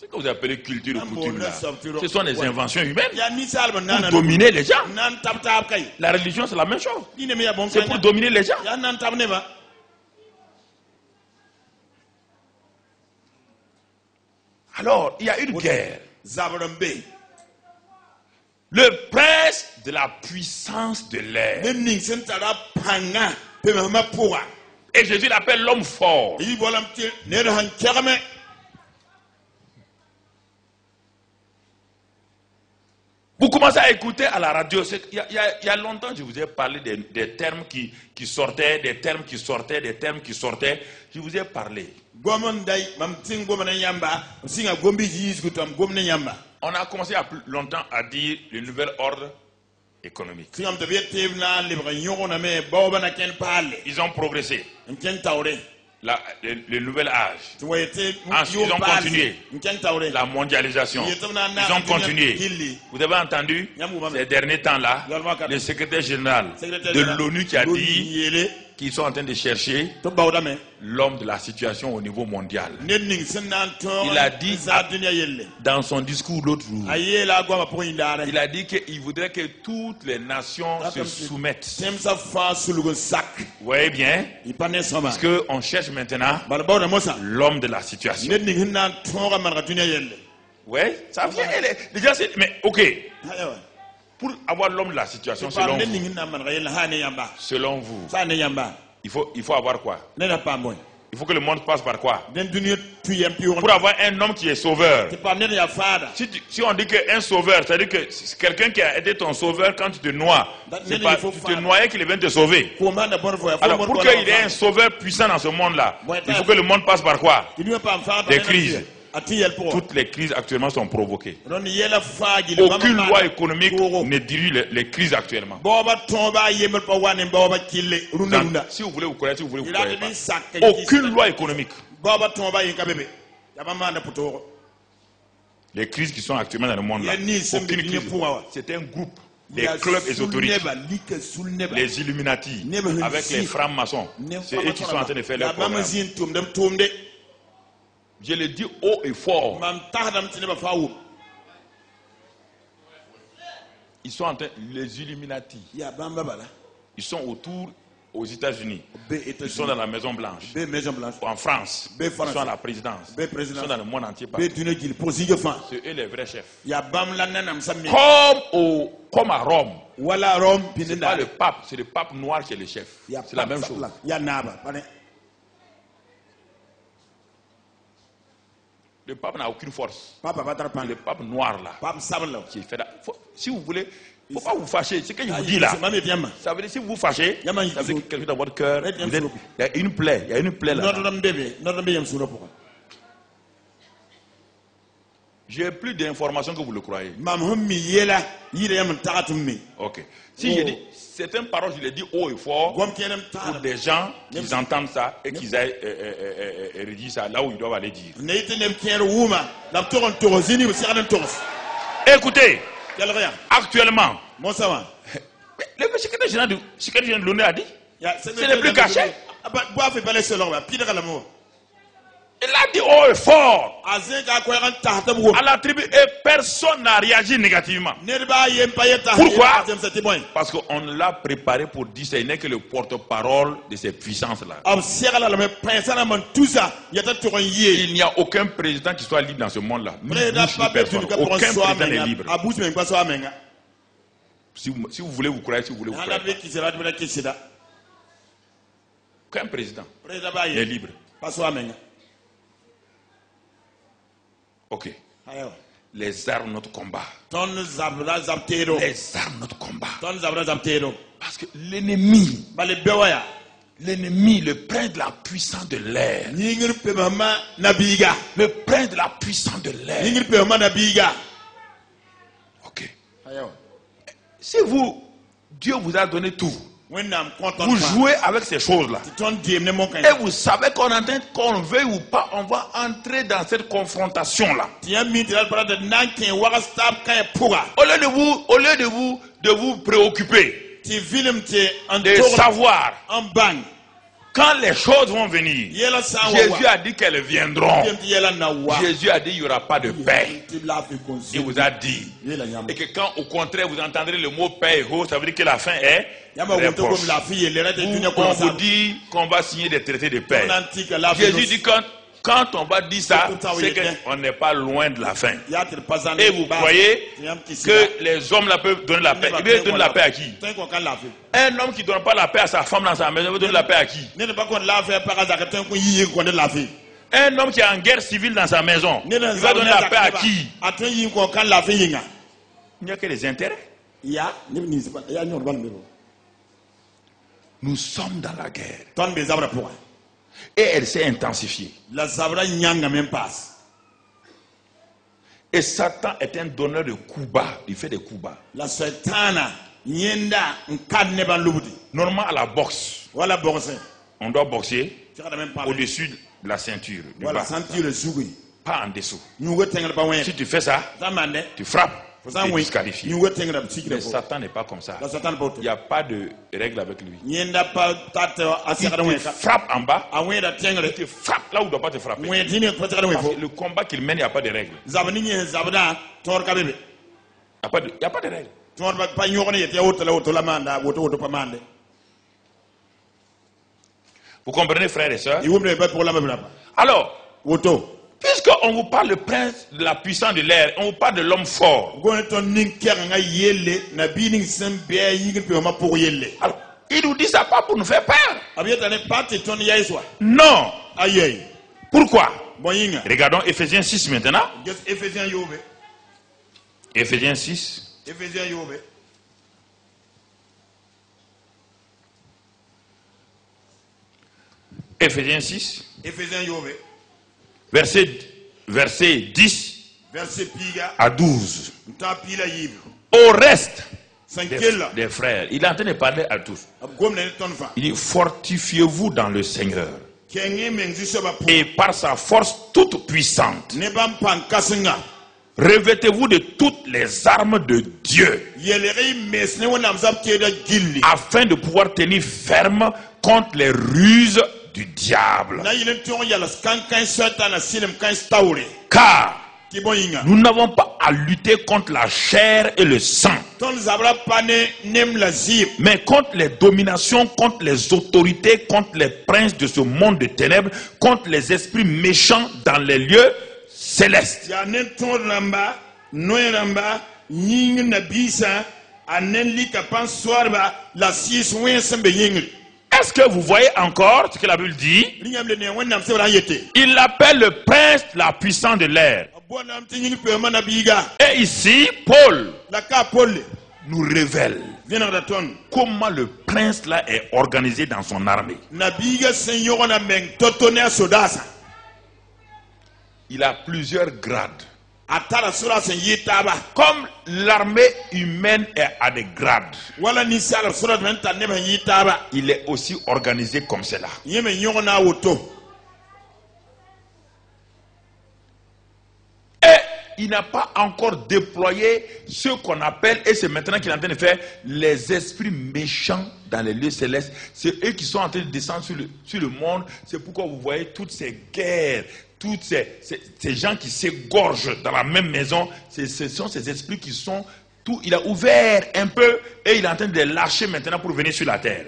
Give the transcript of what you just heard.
Ce que vous appelez culture et coutume là, ce sont des inventions humaines pour dominer les gens. La religion c'est la même chose. C'est pour dominer les gens. Alors, il y a une guerre. Le prince de la puissance de l'air. Et Jésus l'appelle l'homme fort. Vous commencez à écouter à la radio. Il y a longtemps, je vous ai parlé des termes qui sortaient, des termes qui sortaient, des termes qui sortaient. Je vous ai parlé. On a commencé à plus longtemps à dire le nouvel ordre économique. Ils ont progressé. Le nouvel âge. Ensuite, ils ont continué. La mondialisation. Ils ont continué. Vous avez entendu ces derniers temps-là, le secrétaire général de l'ONU qui a dit qu'ils sont en train de chercher l'homme de la situation au niveau mondial. Il a dit dans son discours l'autre jour, il a dit qu'il voudrait que toutes les nations se soumettent. Vous voyez bien, parce qu'on cherche maintenant l'homme de la situation. Oui, ça vient. Déjà, mais ok. Pour avoir l'homme de la situation, selon vous, il faut avoir quoi? Il faut que le monde passe par quoi? Pour avoir un homme qui est sauveur. Si on dit qu'un sauveur, c'est-à-dire que c'est quelqu'un qui a été ton sauveur quand tu te noies. C'est pas tu te noyais qu'il vient te sauver. Alors pour qu'il y ait un sauveur puissant dans ce monde-là, il faut que le monde passe par quoi? Des crises. Toutes les crises actuellement sont provoquées. Aucune loi économique ne dirige les crises actuellement. Si vous voulez vous croyez, si vous voulez vous croyez pas. Aucune loi économique. Les crises qui sont actuellement dans le monde là, aucune crise. C'est un groupe. Les clubs ésotériques, les Illuminati, avec les francs-maçons, c'est eux qui sont en train de faire leur programme. Je le dis haut et fort. Ils sont en train, les Illuminati, ils sont autour aux États-Unis, ils sont dans la Maison Blanche, en France, ils sont à la présidence, ils sont dans le monde entier. C'est eux les vrais chefs. Comme à Rome, c'est pas le pape, c'est le pape noir qui est le chef. C'est la même chose. Le pape n'a aucune force. Le pape noir là. Si vous voulez, il ne faut pas vous fâcher. C'est ce que je vous dis là. Ça veut dire si vous vous fâchez, ça veut dire que quelqu'un dans votre cœur, il y a une plaie. Il y a une plaie là. J'ai plus d'informations que vous le croyez. Ok. Si je dis, certaines paroles, je les dis haut et fort pour des gens qui entendent ça et qui aillent rédiger ça là où ils doivent aller dire. Écoutez, actuellement, le secrétaire général de l'ONU a dit, ce n'est plus caché. Il a dit haut et fort à la tribu et personne n'a réagi négativement. Pourquoi? Parce qu'on l'a préparé pour dire ce n'est que le porte-parole de ces puissances-là. Il n'y a aucun président qui soit libre dans ce monde-là. Ni personne. Aucun président n'est libre. Si vous voulez vous croyez, si vous voulez vous croyez. Aucun président n'est libre. Ok. Les armes de notre combat. Les armes de notre combat. Parce que l'ennemi, le prince de la puissance de l'air. Le prince de la puissance de l'air. Ok. Si Dieu vous a donné tout. Vous jouez avec ces choses-là. Et vous savez qu'on veuille ou pas, on va entrer dans cette confrontation-là. Au lieu de vous préoccuper, de savoir Quand les choses vont venir, Jésus a dit qu'elles viendront. Jésus a dit qu'il n'y aura pas de paix. Il vous a dit. Et que quand au contraire vous entendrez le mot paix, ça veut dire que la fin est proche. On vous dit qu'on va signer des traités de paix. Jésus dit quand on va dire ça, c'est qu'on n'est pas loin de la fin. Et vous croyez que les hommes là peuvent donner la paix. Ils veulent donner la paix à qui? Un homme qui ne donne pas la paix à sa femme dans sa maison, il veut donner la paix à qui? Un homme qui est en guerre civile dans sa maison, il va donner la paix à qui? Il n'y a que les intérêts. Nous sommes dans la guerre. Et elle s'est intensifiée. Et Satan est un donneur de coups bas. Il fait des coups bas. Normalement à la boxe, on doit boxer au-dessus de la ceinture. Du bas. Pas en dessous. Si tu fais ça, tu frappes. Tu es disqualifié. Mais Satan n'est pas comme ça. Il n'y a pas de règle avec lui. Il te frappe en bas. Il te frappe là où il ne doit pas te frapper. Le combat qu'il mène, il n'y a pas de règle. Il n'y a pas de règle. Vous comprenez, frères et sœurs? Alors, puisqu'on vous parle le prince de la puissance de l'air, on vous parle de l'homme fort. Alors, il nous dit ça pas pour nous faire peur. Non. Pourquoi? Regardons Ephésiens 6 maintenant. Ephésiens 6. Ephésiens 6. Verset 10 à 12. Au reste des frères, il est en train de parler à tous. Il dit, fortifiez-vous dans le Seigneur et par sa force toute puissante. Revêtez-vous de toutes les armes de Dieu afin de pouvoir tenir ferme contre les ruses du diable. Car nous n'avons pas à lutter contre la chair et le sang, mais contre les dominations, contre les autorités, contre les princes de ce monde de ténèbres, contre les esprits méchants dans les lieux célestes. Est-ce que vous voyez encore ce que la Bible dit? Il l'appelle le prince la puissance de l'air. Et ici, Paul nous révèle comment le prince là est organisé dans son armée. Il a plusieurs grades. Comme l'armée humaine est à des grades, il est aussi organisé comme cela. Et il n'a pas encore déployé ce qu'on appelle, et c'est maintenant qu'il est en train de faire, les esprits méchants dans les lieux célestes. C'est eux qui sont en train de descendre sur le monde. C'est pourquoi vous voyez toutes ces guerres, tous ces gens qui s'égorgent dans la même maison. Ce sont ces esprits qui sont tout. Il a ouvert un peu et il est en train de les lâcher maintenant pour venir sur la terre.